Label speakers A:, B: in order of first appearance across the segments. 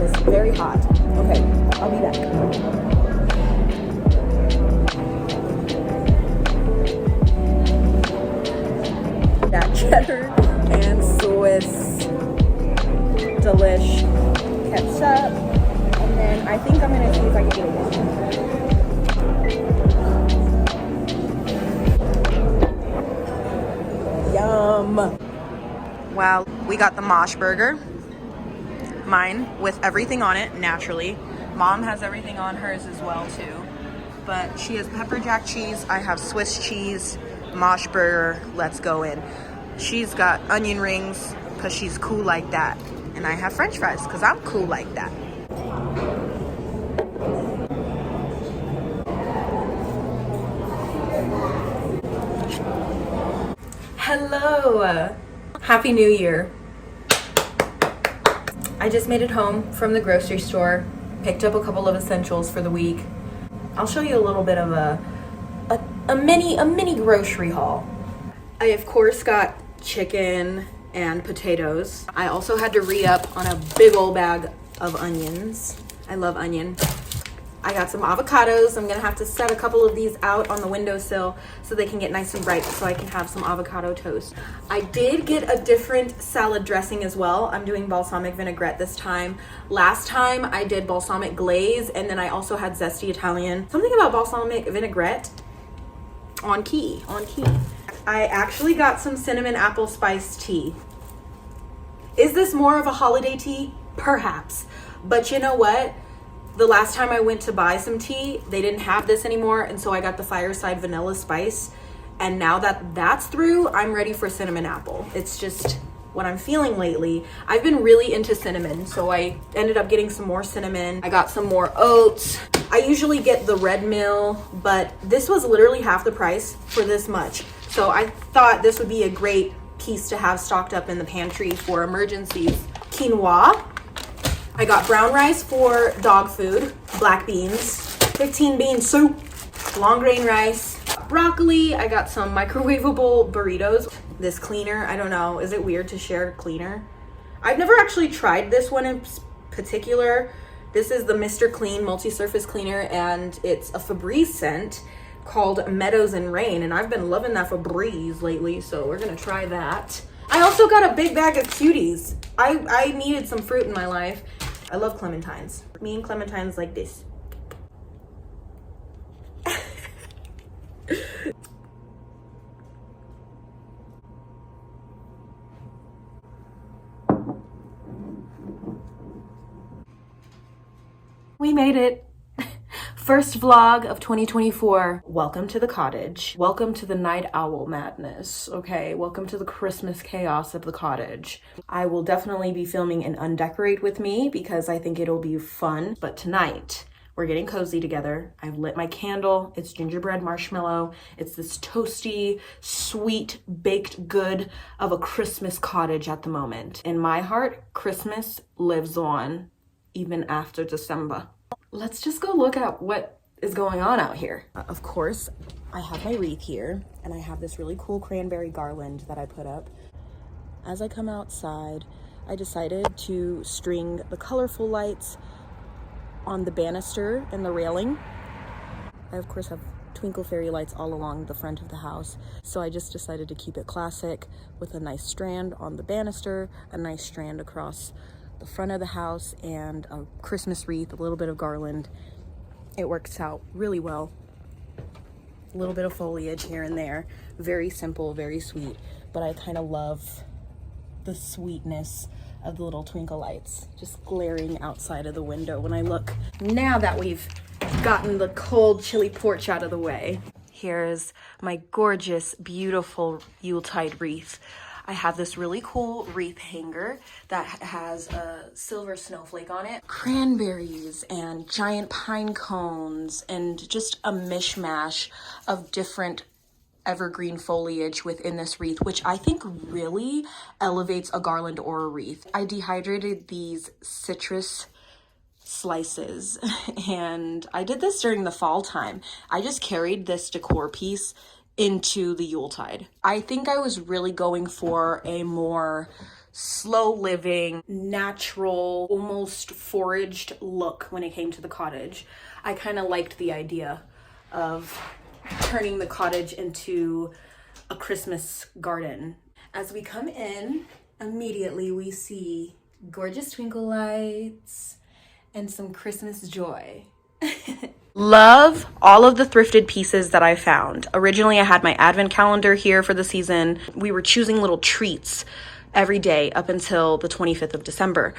A: is very hot. Okay, I'll be back. That cheddar and Swiss delish ketchup, and then I think I'm gonna see if I can get a yum. Wow, we got the Mosh burger. Mine with everything on it, naturally. Mom has everything on hers as well too. But she has pepper jack cheese, I have Swiss cheese, Mosh burger, let's go in. She's got onion rings because she's cool like that. And I have French fries because I'm cool like that. Hello, Happy New Year. I just made it home from the grocery store, picked up a couple of essentials for the week. I'll show you a little bit of a mini grocery haul. I of course got chicken and potatoes. I also had to re-up on a big old bag of onions. I love onion. I got some avocados. I'm gonna have to set a couple of these out on the windowsill so they can get nice and bright so I can have some avocado toast. I did get a different salad dressing as well. I'm doing balsamic vinaigrette this time. Last time I did balsamic glaze, and then I also had zesty Italian. Something about balsamic vinaigrette on key. I actually got some cinnamon apple spice tea. Is this more of a holiday tea? Perhaps. But you know what? The last time I went to buy some tea, they didn't have this anymore, and so I got the Fireside Vanilla Spice. And now that that's through, I'm ready for cinnamon apple. It's just what I'm feeling lately. I've been really into cinnamon, so I ended up getting some more cinnamon. I got some more oats. I usually get the red mill, but this was literally half the price for this much. So I thought this would be a great piece to have stocked up in the pantry for emergencies. Quinoa. I got brown rice for dog food, black beans, 15 bean soup, long grain rice, broccoli. I got some microwavable burritos. This cleaner, I don't know, is it weird to share cleaner? I've never actually tried this one in particular. This is the Mr. Clean multi-surface cleaner, and it's a Febreze scent called Meadows and Rain, and I've been loving that Febreze lately, so we're gonna try that. I also got a big bag of cuties. I needed some fruit in my life. I love clementines. Me and clementines like this. We made it. First vlog of 2024. Welcome to the cottage. Welcome to the night owl madness, okay? Welcome to the Christmas chaos of the cottage. I will definitely be filming an undecorate with me because I think it'll be fun. But tonight, we're getting cozy together. I've lit my candle. It's gingerbread marshmallow. It's this toasty, sweet, baked good of a Christmas cottage at the moment. In my heart, Christmas lives on even after December. Let's just go look at what is going on out here. Of course, I have my wreath here, and I have this really cool cranberry garland that I put up. As I come outside, I decided to string the colorful lights on the banister and the railing. I, of course, have twinkle fairy lights all along the front of the house, so I just decided to keep it classic with a nice strand on the banister, a nice strand across the front of the house, and a Christmas wreath, a little bit of garland. It works out really well. A little bit of foliage here and there. Very simple, very sweet, but I kind of love the sweetness of the little twinkle lights just glaring outside of the window when I look. Now that we've gotten the cold, chilly porch out of the way, here's my gorgeous, beautiful Yuletide wreath. I have this really cool wreath hanger that has a silver snowflake on it, cranberries and giant pine cones, and just a mishmash of different evergreen foliage within this wreath, which I think really elevates a garland or a wreath. I dehydrated these citrus slices and I did this during the fall time. I just carried this decor piece into the Yuletide. I think I was really going for a more slow living, natural, almost foraged look when it came to the cottage. I kind of liked the idea of turning the cottage into a Christmas garden. As we come in, immediately we see gorgeous twinkle lights and some Christmas joy. Love all of the thrifted pieces that I found. Originally, I had my advent calendar here for the season. We were choosing little treats every day up until the 25th of December.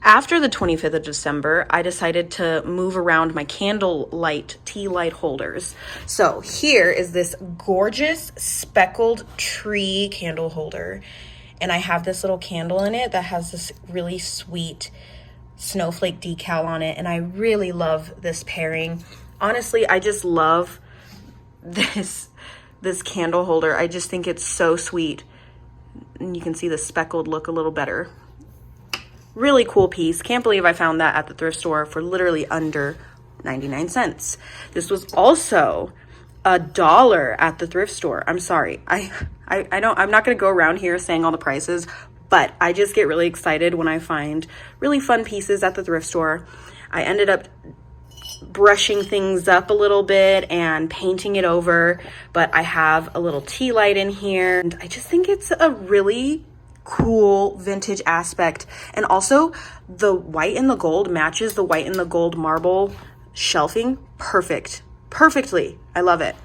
A: After the 25th of December, I decided to move around my candlelight tea light holders. So here is this gorgeous speckled tree candle holder. And I have this little candle in it that has this really sweet snowflake decal on it, and I really love this pairing. Honestly, I just love this candle holder. I just think it's so sweet, and you can see the speckled look a little better. Really cool piece. Can't believe I found that at the thrift store for literally under 99 cents. This was also $1 at the thrift store. I'm sorry, I don't, I'm not gonna go around here saying all the prices, but I just get really excited when I find really fun pieces at the thrift store. I ended up brushing things up a little bit and painting it over, but I have a little tea light in here. And I just think it's a really cool vintage aspect. And also the white and the gold matches the white and the gold marble shelving perfectly. I love it.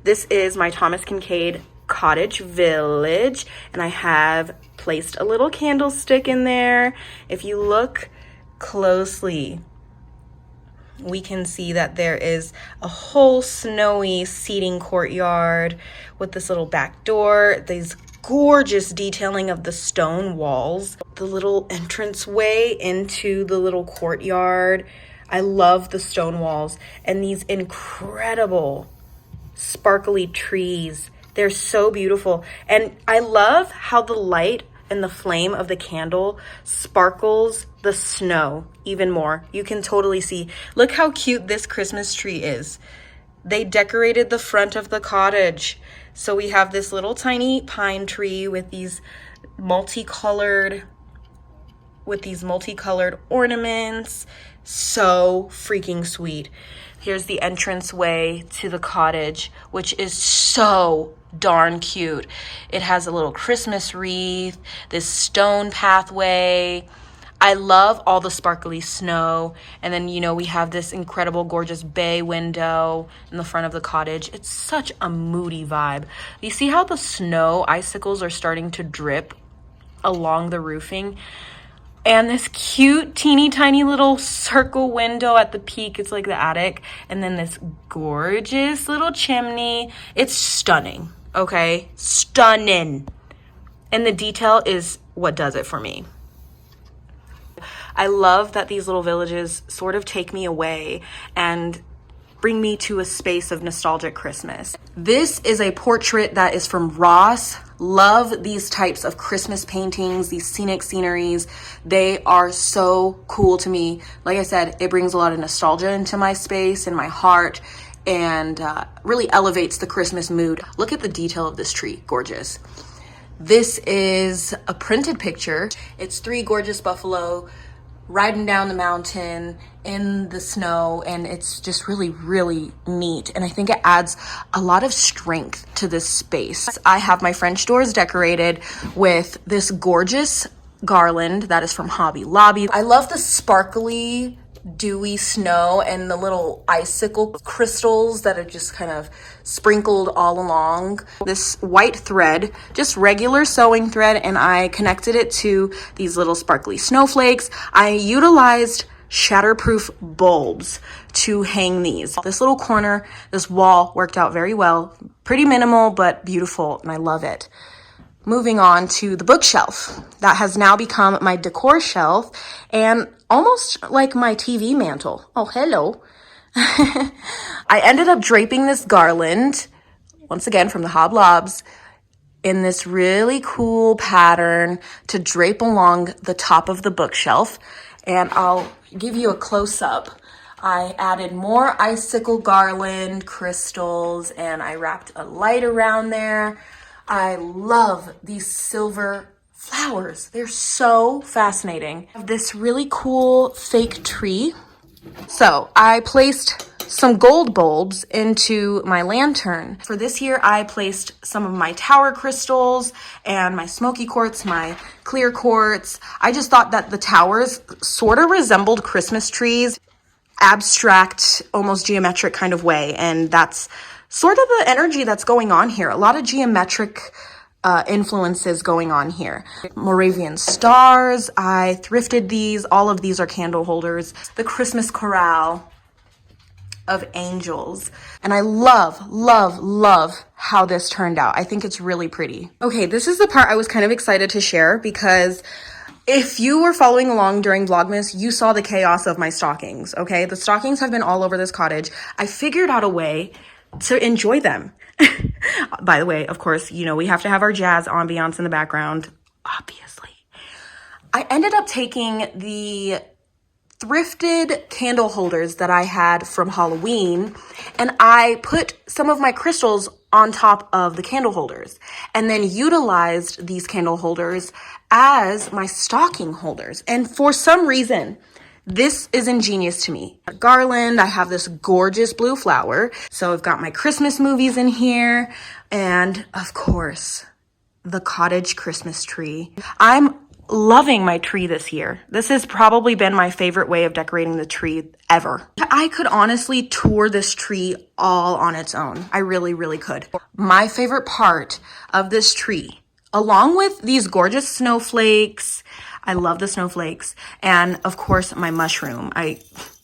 A: This is my Thomas Kincaid Cottage Village, and I have placed a little candlestick in there. If you look closely, we can see that there is a whole snowy seating courtyard with this little back door, these gorgeous detailing of the stone walls, the little entranceway into the little courtyard. I love the stone walls and these incredible sparkly trees. They're so beautiful. And I love how the light and the flame of the candle sparkles the snow even more. You can totally see. Look how cute this Christmas tree is. They decorated the front of the cottage. So we have this little tiny pine tree with these multicolored ornaments. So freaking sweet. Here's the entranceway to the cottage, which is so darn cute. It has a little Christmas wreath, this stone pathway. I love all the sparkly snow. And then, you know, we have this incredible, gorgeous bay window in the front of the cottage. It's such a moody vibe. You see how the snow icicles are starting to drip along the roofing? And this cute, teeny tiny little circle window at the peak. It's like the attic. And then this gorgeous little chimney. It's stunning, okay? Stunning. And the detail is what does it for me. I love that these little villages sort of take me away and bring me to a space of nostalgic Christmas. This is a portrait that is from Ross. Love these types of Christmas paintings, these scenic sceneries. They are so cool to me. Like I said, it brings a lot of nostalgia into my space and my heart, and really elevates the Christmas mood. Look at the detail of this tree, gorgeous. This is a printed picture. It's 3 gorgeous buffalo riding down the mountain in the snow, and it's just really, really neat. And I think it adds a lot of strength to this space. I have my French doors decorated with this gorgeous garland that is from Hobby Lobby. I love the sparkly, dewy snow and the little icicle crystals that are just kind of sprinkled all along. This white thread, just regular sewing thread, and I connected it to these little sparkly snowflakes. I utilized shatterproof bulbs to hang these. This little corner, this wall worked out very well. Pretty minimal, but beautiful, and I love it. Moving on to the bookshelf. That has now become my decor shelf and almost like my TV mantle. Oh, hello. I ended up draping this garland, once again from the Hoblobs, in this really cool pattern to drape along the top of the bookshelf. And I'll give you a close-up I added more icicle garland crystals and I wrapped a light around there. I love these silver flowers. They're so fascinating. I have this really cool fake tree. So I placed some gold bulbs into my lantern. For this year, I placed some of my tower crystals and my smoky quartz, my clear quartz. I just thought that the towers sort of resembled Christmas trees, abstract, almost geometric kind of way. And that's sort of the energy that's going on here. A lot of geometric influences going on here. Moravian stars, I thrifted these. All of these are candle holders. The Christmas chorale of angels. And I love how this turned out. I think it's really pretty. Okay, this is the part I was kind of excited to share because if you were following along during Vlogmas, you saw the chaos of my stockings, okay? The stockings have been all over this cottage. I figured out a way to enjoy them. By the way, of course, you know, we have to have our jazz ambiance in the background, obviously. I ended up taking the thrifted candle holders that I had from Halloween, and I put some of my crystals on top of the candle holders and then utilized these candle holders as my stocking holders. And for some reason, this is ingenious to me. A garland, I have this gorgeous blue flower. So I've got my Christmas movies in here. And of course, the cottage Christmas tree. I'm loving my tree this year. This has probably been my favorite way of decorating the tree ever. I could honestly tour this tree all on its own. I really could. My favorite part of this tree, along with these gorgeous snowflakes, I love the snowflakes, and of course my mushroom.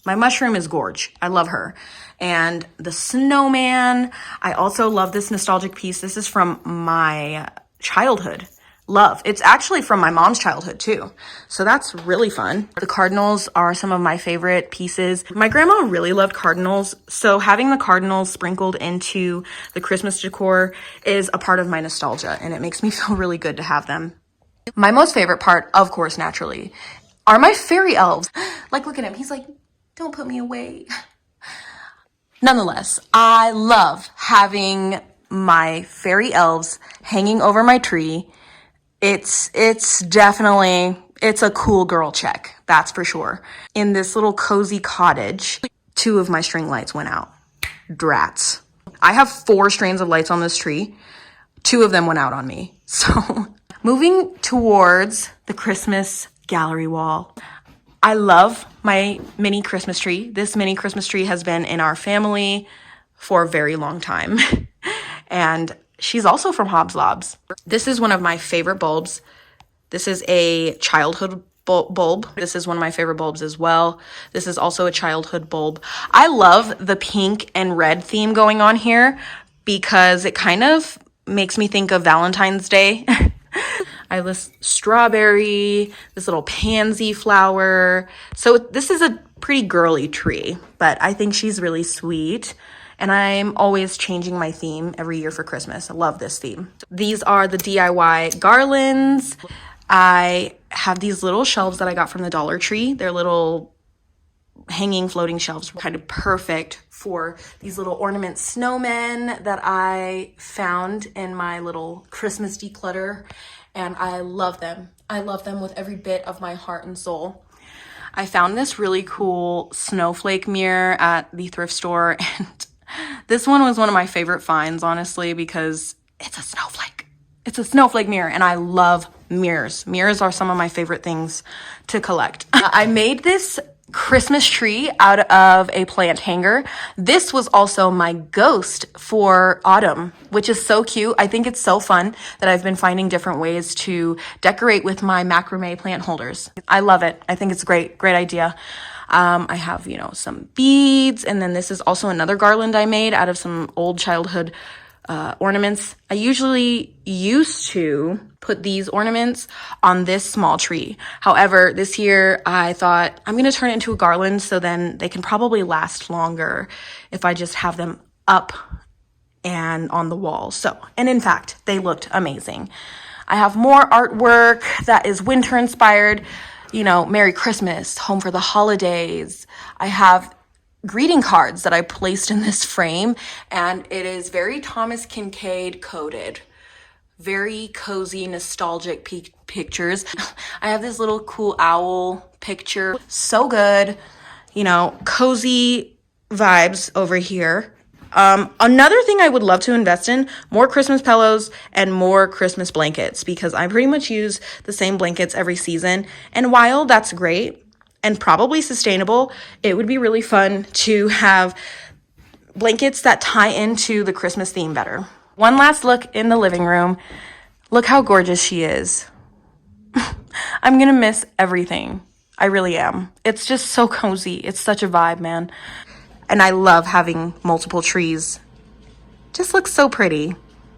A: My mushroom is gorge. I love her. And the snowman. I also love this nostalgic piece. This is from my childhood. Love. It's actually from my mom's childhood too. So that's really fun. The cardinals are some of my favorite pieces. My grandma really loved cardinals. So having the cardinals sprinkled into the Christmas decor is a part of my nostalgia, and it makes me feel really good to have them. My most favorite part, of course, naturally, are my fairy elves. Like, look at him. He's like, don't put me away. Nonetheless, I love having my fairy elves hanging over my tree. It's definitely, it's a cool girl check. That's for sure. In this little cozy cottage, 2 of my string lights went out. Drats. I have 4 strands of lights on this tree. 2 of them went out on me. So moving towards the Christmas gallery wall. I love my mini Christmas tree. This mini Christmas tree has been in our family for a very long time. And she's also from Hobbs Lobs. This is one of my favorite bulbs. This is a childhood bulb. This is one of my favorite bulbs as well. This is also a childhood bulb. I love the pink and red theme going on here because it kind of makes me think of Valentine's Day. I have this strawberry, this little pansy flower. So this is a pretty girly tree, but I think she's really sweet. And I'm always changing my theme every year for Christmas. I love this theme. These are the DIY garlands. I have these little shelves that I got from the Dollar Tree. They're little hanging floating shelves, kind of perfect for these little ornament snowmen that I found in my little Christmas declutter. And I love them. I love them with every bit of my heart and soul. I found this really cool snowflake mirror at the thrift store, and this one was one of my favorite finds, honestly, because it's a snowflake. It's a snowflake mirror, and I love mirrors. Mirrors are some of my favorite things to collect. I made this Christmas tree out of a plant hanger. This was also my ghost for autumn, which is so cute. I think it's so fun that I've been finding different ways to decorate with my macrame plant holders. I love it. I think it's a great idea. I have, you know, some beads, and then this is also another garland I made out of some old childhood ornaments. I usually used to put these ornaments on this small tree. However, this year I thought I'm going to turn it into a garland so then they can probably last longer if I just have them up and on the wall. So, and in fact, they looked amazing. I have more artwork that is winter inspired. You know, Merry Christmas, Home for the Holidays. I have greeting cards that I placed in this frame, and it is very Thomas Kincaid coded. Very cozy, nostalgic pictures. I have this little cool owl picture. So good. You know, cozy vibes over here. Another thing I would love to invest in, more Christmas pillows and more Christmas blankets, because I pretty much use the same blankets every season. And while that's great and probably sustainable, it would be really fun to have blankets that tie into the Christmas theme better. One last look in the living room. Look how gorgeous she is. I'm gonna miss everything. I really am. It's just so cozy. It's such a vibe, man. And I love having multiple trees. Just looks so pretty.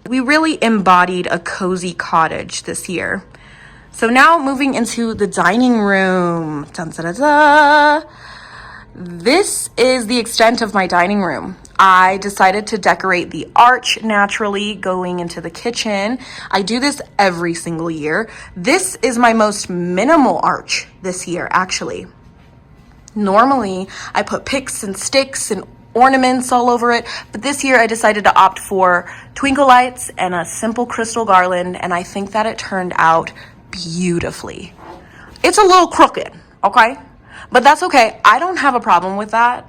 A: We really embodied a cozy cottage this year. So now moving into the dining room. Dun, da, da, da. This is the extent of my dining room. I decided to decorate the arch naturally going into the kitchen. I do this every single year. This is my most minimal arch this year, actually. Normally, I put picks and sticks and ornaments all over it, but this year I decided to opt for twinkle lights and a simple crystal garland, and I think that it turned out beautifully. It's a little crooked, okay? But that's okay. I don't have a problem with that,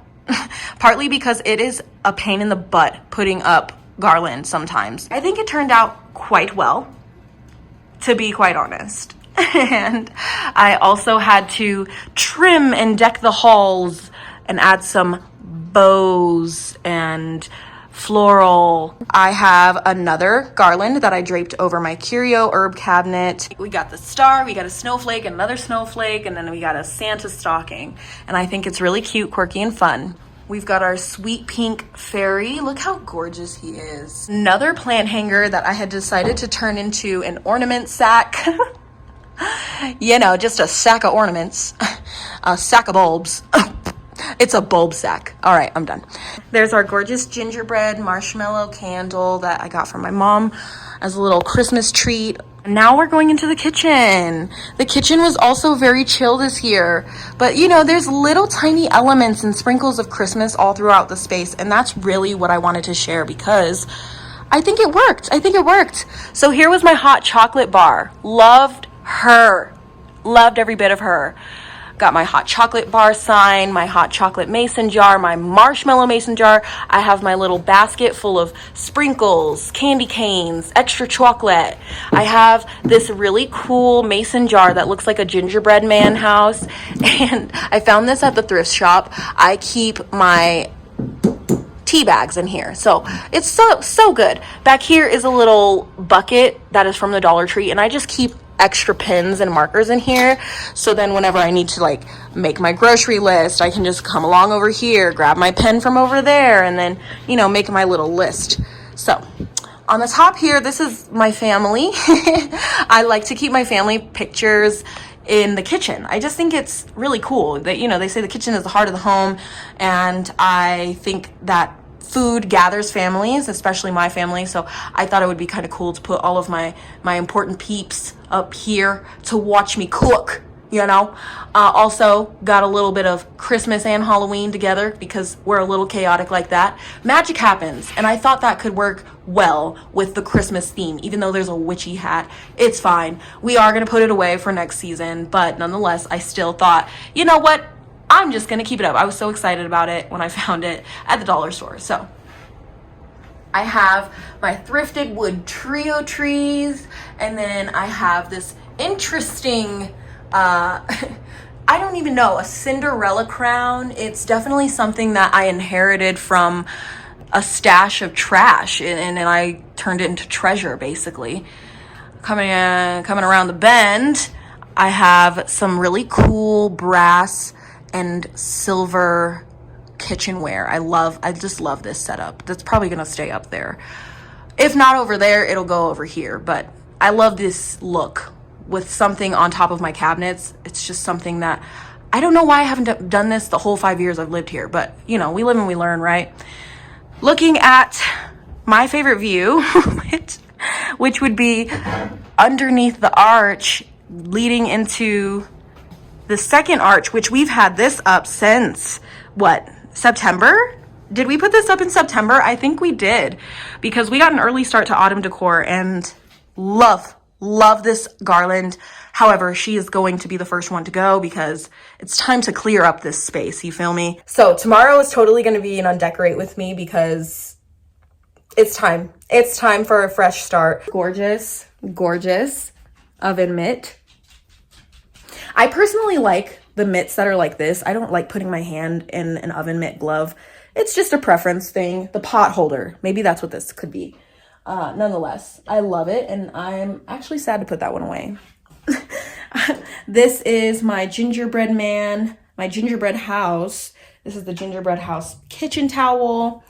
A: partly because it is a pain in the butt putting up garland sometimes. I think it turned out quite well, to be quite honest. And I also had to trim and deck the halls and add some bows and floral. I have another garland that I draped over my curio herb cabinet. We got the star, we got a snowflake, another snowflake, and then we got a Santa stocking. And I think it's really cute, quirky, and fun. We've got our sweet pink fairy. Look how gorgeous he is. Another plant hanger that I had decided to turn into an ornament sack. You know, just a sack of ornaments, a sack of bulbs. It's a bulb sack. All right, I'm done. There's our gorgeous gingerbread marshmallow candle that I got from my mom as a little Christmas treat. Now we're going into the kitchen. The kitchen was also very chill this year, but you know, there's little tiny elements and sprinkles of Christmas all throughout the space, and that's really what I wanted to share because I think it worked. I think it worked. So here was my hot chocolate bar. Loved her. Loved every bit of her. Got my hot chocolate bar sign, my hot chocolate mason jar, my marshmallow mason jar. I have my little basket full of sprinkles, candy canes, extra chocolate. I have this really cool mason jar that looks like a gingerbread man house. And I found this at the thrift shop. I keep my tea bags in here, so it's so good. Back here is a little bucket that is from the Dollar Tree, and I just keep extra pens and markers in here, so then whenever I need to like make my grocery list, I can just come along over here, grab my pen from over there, and then, you know, make my little list. So on the top here, this is my family. I like to keep my family pictures in the kitchen. I just think it's really cool that, you know, they say the kitchen is the heart of the home, and I think that food gathers families, especially my family, so I thought it would be kind of cool to put all of my important peeps up here to watch me cook, you know. Also got a little bit of Christmas and Halloween together because we're a little chaotic like that. Magic happens, and I thought that could work well with the Christmas theme. Even though there's a witchy hat, it's fine. We are going to put it away for next season, but nonetheless, I still thought, you know what, I'm just going to keep it up. I was so excited about it when I found it at the dollar store. So I have my thrifted wood trio trees, and then I have this interesting, I don't even know, a Cinderella crown. It's definitely something that I inherited from a stash of trash, and I turned it into treasure, basically. Coming around the bend, I have some really cool brass and silver kitchenware. I just love this setup. That's probably gonna stay up there. If not over there, it'll go over here, but I love this look with something on top of my cabinets. It's just something that, I don't know why I haven't done this the whole 5 years I've lived here, but you know, we live and we learn, right? Looking at my favorite view, which would be underneath the arch leading into the second arch, which we've had this up since, what, September. Did we put this up in September? I think we did, because we got an early start to autumn decor and love this garland. However, she is going to be the first one to go because it's time to clear up this space. You feel me? So tomorrow is totally going to be an undecorate with me because it's time. It's time for a fresh start. Gorgeous, gorgeous oven mitt. I personally like the mitts that are like this. I don't like putting my hand in an oven mitt glove. It's just a preference thing. The pot holder, maybe that's what this could be. Nonetheless, I love it, and I'm actually sad to put that one away. This is my gingerbread man, my gingerbread house. This is the gingerbread house kitchen towel.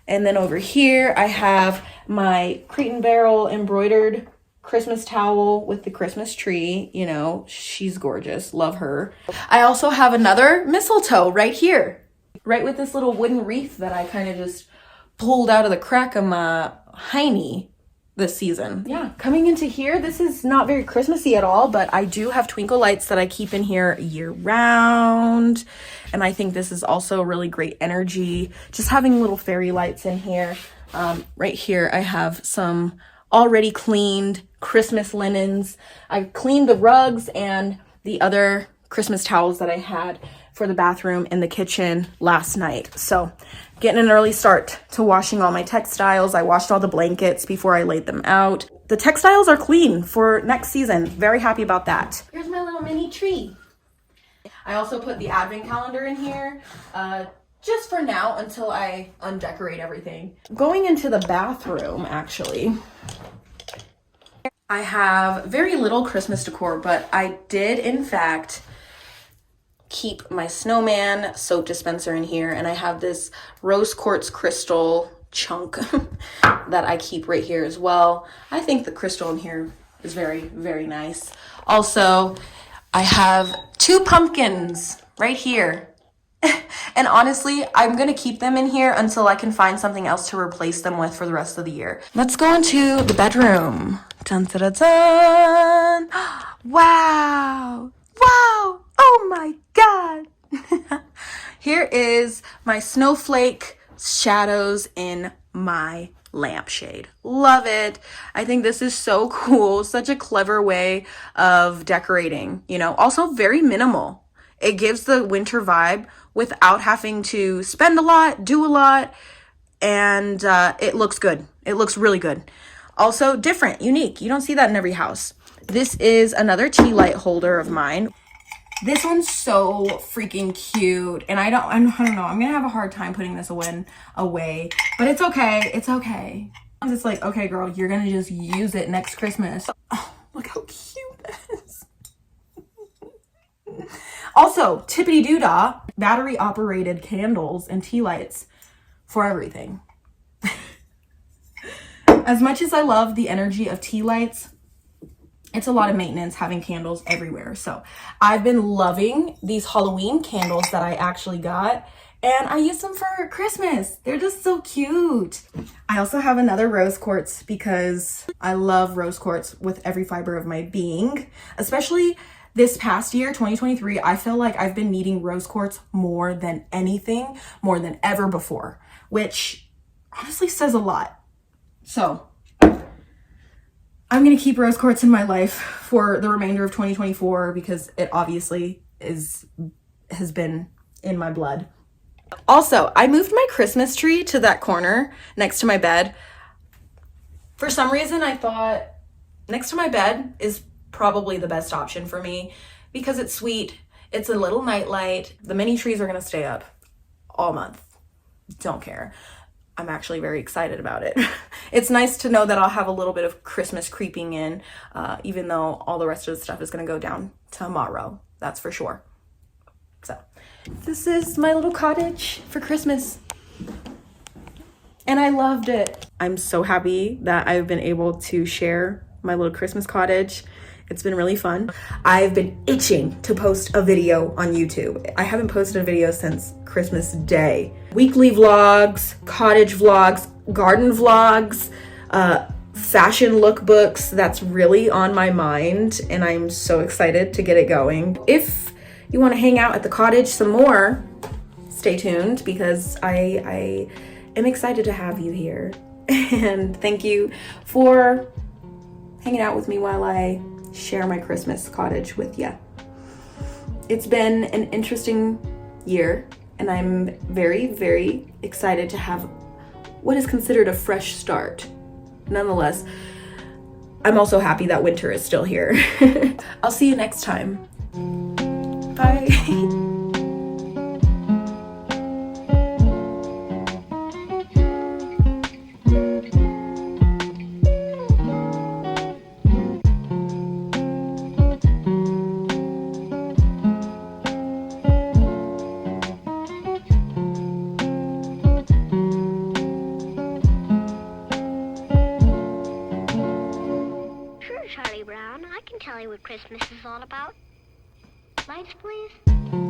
A: And then over here, I have my Crate and Barrel embroidered Christmas towel with the Christmas tree. You know, she's gorgeous. Love her. I also have another mistletoe right here, right with this little wooden wreath that I kind of just pulled out of the crack of my hiney this season. Yeah, coming into here, this is not very Christmassy at all, but I do have twinkle lights that I keep in here year round. And I think this is also really great energy. Just having little fairy lights in here. Right here, I have some already cleaned Christmas linens. I cleaned the rugs and the other Christmas towels that I had for the bathroom and the kitchen last night. So getting an early start to washing all my textiles. I washed all the blankets before I laid them out. The textiles are clean for next season. Very happy about that. Here's my little mini tree. I also put the advent calendar in here, just for now until I undecorate everything. Going into the bathroom, actually, I have very little Christmas decor, but I did in fact keep my snowman soap dispenser in here, and I have this rose quartz crystal chunk that I keep right here as well. I think the crystal in here is very, very nice. Also, I have 2 pumpkins right here. And honestly, I'm gonna keep them in here until I can find something else to replace them with for the rest of the year. Let's go into the bedroom. Dun, dun, dun, dun. Wow. Wow. Oh my God. Here is my snowflake shadows in my lampshade. Love it. I think this is so cool. Such a clever way of decorating, you know, also very minimal. It gives the winter vibe without having to spend a lot, do a lot, and it looks good. It looks really good. Also different, unique. You don't see that in every house. This is another tea light holder of mine. This one's so freaking cute, and I don't know. I'm gonna have a hard time putting this away, but it's okay. It's okay. It's like, okay, girl, you're gonna just use it next Christmas. Oh, look how cute that is. Also, tippity doo-dah, battery operated candles and tea lights for everything. As much as I love the energy of tea lights, it's a lot of maintenance having candles everywhere. So I've been loving these Halloween candles that I actually got, and I use them for Christmas. They're just so cute. I also have another rose quartz because I love rose quartz with every fiber of my being. Especially this past year, 2023, I feel like I've been needing rose quartz more than anything, more than ever before, which honestly says a lot. So I'm going to keep rose quartz in my life for the remainder of 2024 because it obviously has been in my blood. Also, I moved my Christmas tree to that corner next to my bed. For some reason, I thought next to my bed is probably the best option for me because it's sweet. It's a little nightlight. The mini trees are going to stay up all month. Don't care. I'm actually very excited about it. It's nice to know that I'll have a little bit of Christmas creeping in, even though all the rest of the stuff is going to go down tomorrow. That's for sure. So this is my little cottage for Christmas. And I loved it. I'm so happy that I've been able to share my little Christmas cottage. It's been really fun. I've been itching to post a video on YouTube. I haven't posted a video since Christmas Day. Weekly vlogs, cottage vlogs, garden vlogs, fashion lookbooks. That's really on my mind, and I'm so excited to get it going. If you want to hang out at the cottage some more, stay tuned because I am excited to have you here. And thank you for hanging out with me while I share my Christmas cottage with you. It's been an interesting year, and I'm very, very excited to have what is considered a fresh start. Nonetheless, I'm also happy that winter is still here. I'll see you next time. Bye.
B: Charlie Brown, I can tell you what Christmas is all about. Lights, please.